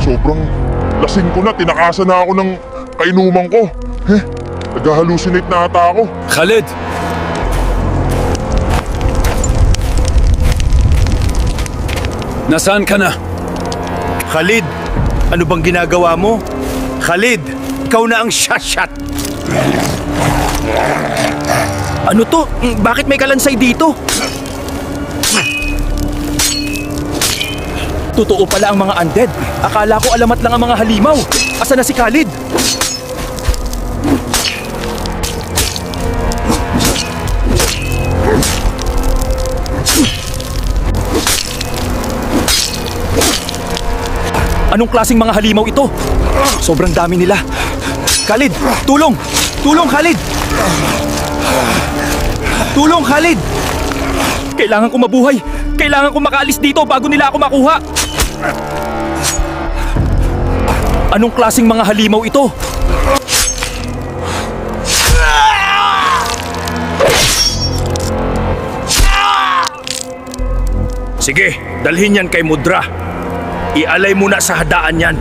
Sobrang lasing ko na, tinakasan na ako ng kainuman ko. Nag-hallucinate na ata ako. Khalid! Nasaan ka na? Khalid, ano bang ginagawa mo? Khalid, ikaw na ang shot. Ano to? Bakit may kalansay dito? Totoo pala ang mga undead. Akala ko alamat lang ang mga halimaw. Asa na si Khalid? Anong klaseng mga halimaw ito? Sobrang dami nila. Khalid, tulong! Tulong, Khalid! Tulong, Khalid! Kailangan ko mabuhay! Kailangan ko makaalis dito bago nila ako makuha! Anong klaseng mga halimaw ito? Sige, dalhin yan kay Mudra. Ialay mo na sa hadaan yan.